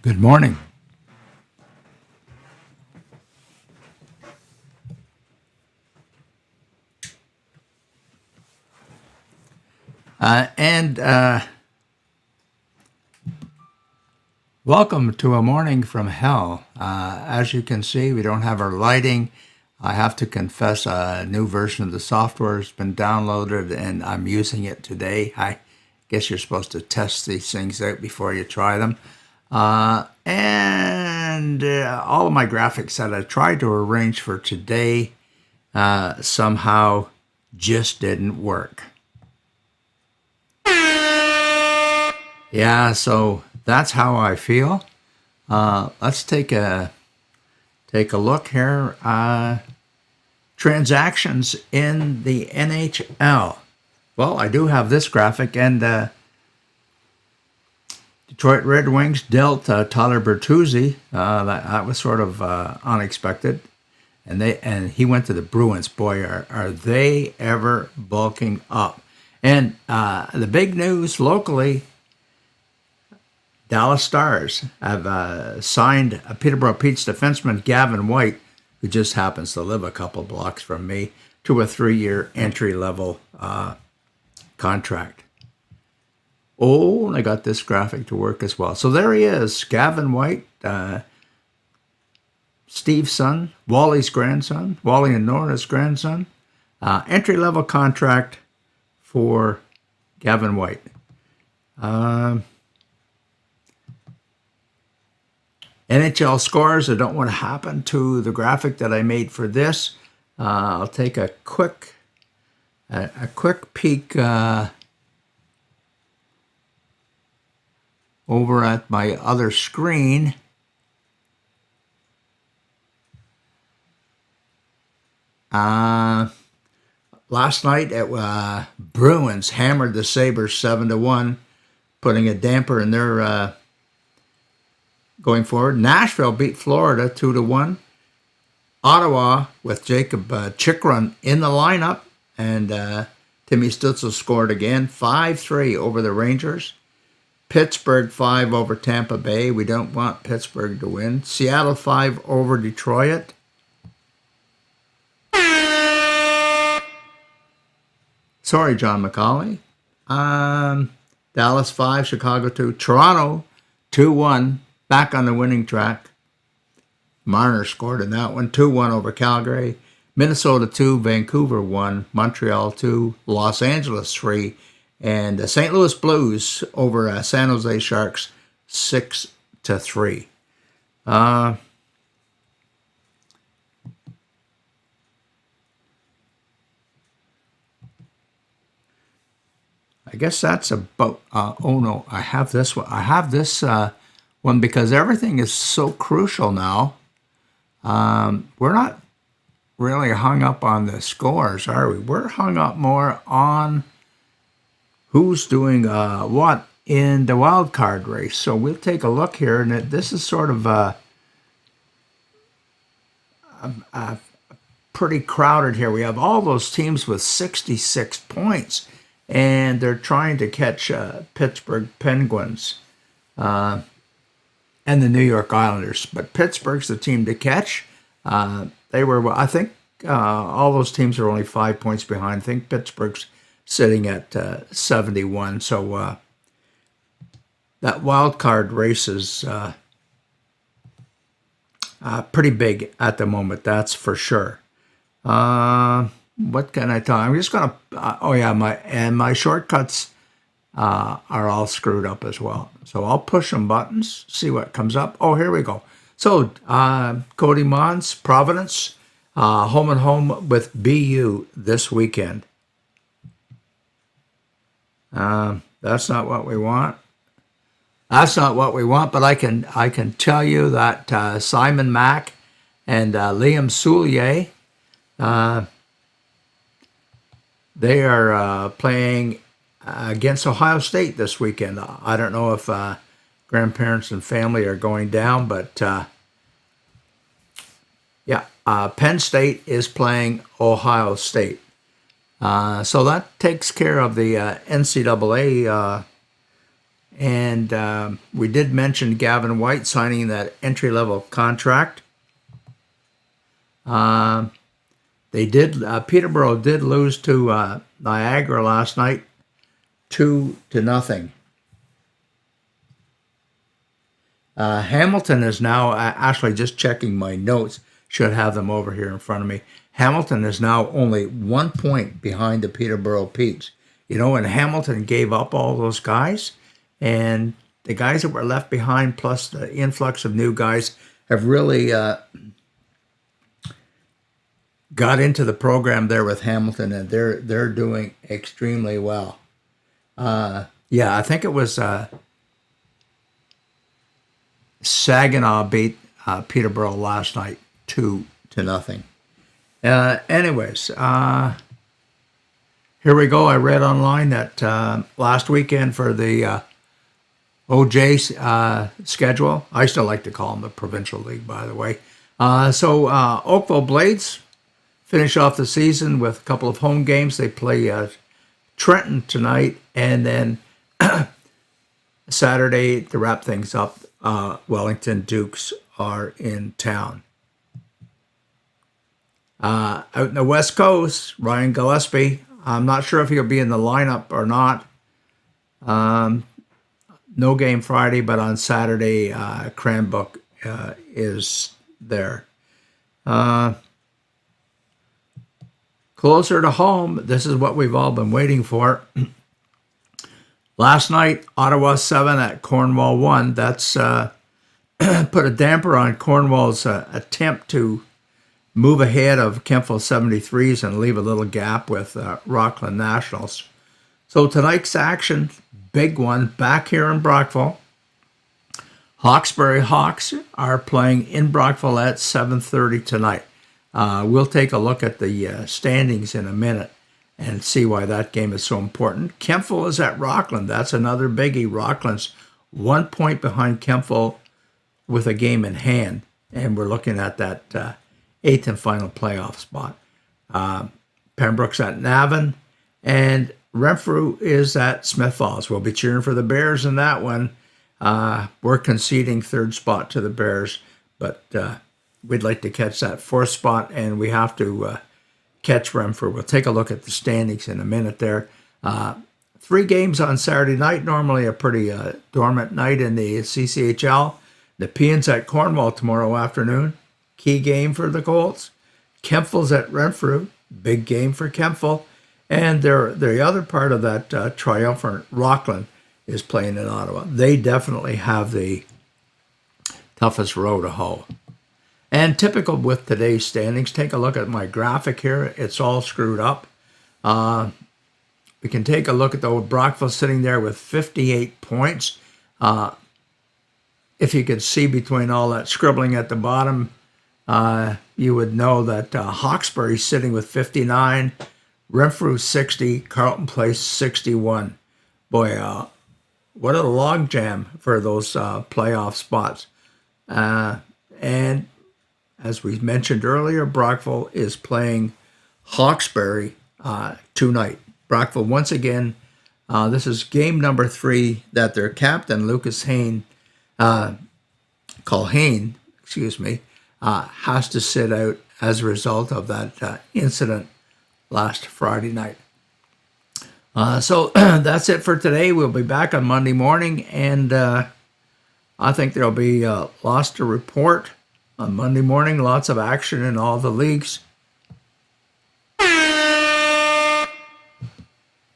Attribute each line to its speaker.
Speaker 1: Good morning. And welcome to a morning from hell. As you can see, we don't have our lighting. I have to confess, a new version of the software has been downloaded and I'm using it today. I guess you're supposed to test these things out before you try them. And all of my graphics that I tried to arrange for today somehow just didn't work. Yeah, so that's how I feel. Let's take a look here. Transactions in the NHL. Well, I do have this graphic, and Detroit Red Wings dealt Tyler Bertuzzi. That was sort of unexpected, and he went to the Bruins. Boy, are they ever bulking up? And the big news locally. Dallas Stars have signed a Peterborough Pete's defenseman Gavin White, who just happens to live a couple blocks from me, to a 3-year entry-level contract. Oh, and I got this graphic to work as well. So there he is, Gavin White, Steve's son, Wally's grandson, Wally and Nora's grandson. Entry-level contract for Gavin White. NHL scores. I don't want to happen to the graphic that I made for this. I'll take a quick peek over at my other screen. Last night, Bruins hammered the Sabres 7-1, putting a damper in their going forward. Nashville beat Florida 2-1. Ottawa with Jacob Chikrin in the lineup, and Timmy Stützle scored again, 5-3 over the Rangers. Pittsburgh 5 over Tampa Bay. We don't want Pittsburgh to win. Seattle 5 over Detroit. Sorry, John McCauley. Dallas 5, Chicago 2. Toronto 2-1. Back on the winning track. Marner scored in that one, 2-1 over Calgary. Minnesota 2, Vancouver 1, Montreal 2, Los Angeles 3, and the St. Louis Blues over San Jose Sharks 6-3. I guess that's about. Oh no, I have this one. I have this. One, because everything is so crucial now. We're not really hung up on the scores, are we? We're hung up more on who's doing what in the wild card race. So we'll take a look here, and this is sort of a pretty crowded here. We have all those teams with 66 points, and they're trying to catch Pittsburgh Penguins. And the New York Islanders. But Pittsburgh's the team to catch. They were, I think, all those teams are only 5 points behind. I think Pittsburgh's sitting at 71. So that wild card race is pretty big at the moment, that's for sure. What can I tell you? I'm just going to, my shortcuts are all screwed up as well. So I'll push some buttons, see what comes up. Oh, here we go. So Cody Mons, Providence, home and home with BU this weekend. That's not what we want. That's not what we want, but I can tell you that Simon Mack and Liam Soulier, they are playing against Ohio State this weekend. I don't know if grandparents and family are going down, but Penn State is playing Ohio State. So that takes care of the NCAA And we did mention Gavin White signing that entry-level contract. Peterborough did lose to Niagara last night, 2-0. Hamilton is now, actually just checking my notes, should have them over here in front of me. Hamilton is now only 1 point behind the Peterborough Petes. You know, and Hamilton gave up all those guys, and the guys that were left behind, plus the influx of new guys, have really got into the program there with Hamilton, and they're doing extremely well. Yeah, I think it was Saginaw beat Peterborough last night 2-0. Anyways, here we go. I read online that last weekend for the OJ schedule, I still like to call them the Provincial League, by the way. So Oakville Blades finish off the season with a couple of home games. They play Trenton tonight, and then Saturday to wrap things up, Wellington Dukes are in town. Out in the West Coast, Ryan Gillespie, I'm not sure if he'll be in the lineup or not. No game Friday, but on Saturday, Cranbrook is there. Closer to home, this is what we've all been waiting for. Last night, Ottawa 7 at Cornwall 1. That's put a damper on Cornwall's attempt to move ahead of Kempville 73s and leave a little gap with Rockland Nationals. So tonight's action, big one, back here in Brockville. Hawkesbury Hawks are playing in Brockville at 7:30 tonight. We'll take a look at the standings in a minute and see why that game is so important. Kempville is at Rockland. That's another biggie. Rockland's 1 point behind Kempville with a game in hand, and we're looking at that eighth and final playoff spot. Pembroke's at Navan, and Renfrew is at Smith Falls. We'll be cheering for the Bears in that one. We're conceding third spot to the Bears, but we'd like to catch that fourth spot, and we have to catch Renfrew. We'll take a look at the standings in a minute there. 3 games on Saturday night, normally a pretty dormant night in the CCHL. The Peons at Cornwall tomorrow afternoon. Key game for the Colts. Kempville's at Renfrew. Big game for Kempville. And the other part of that triumphant Rockland is playing in Ottawa. They definitely have the toughest row to hoe. And typical with today's standings, take a look at my graphic here. It's all screwed up. We can take a look at the old Brockville sitting there with 58 points. If you could see between all that scribbling at the bottom, you would know that Hawkesbury's sitting with 59, Renfrew 60, Carleton Place 61. Boy, what a logjam for those playoff spots. And as we mentioned earlier, Brockville is playing Hawkesbury tonight. Brockville, once again, this is game number 3 that their captain, Lucas Culhane, has to sit out as a result of that incident last Friday night. So that's it for today. We'll be back on Monday morning, and I think there'll be lots to report on Monday morning. Lots of action in all the leagues.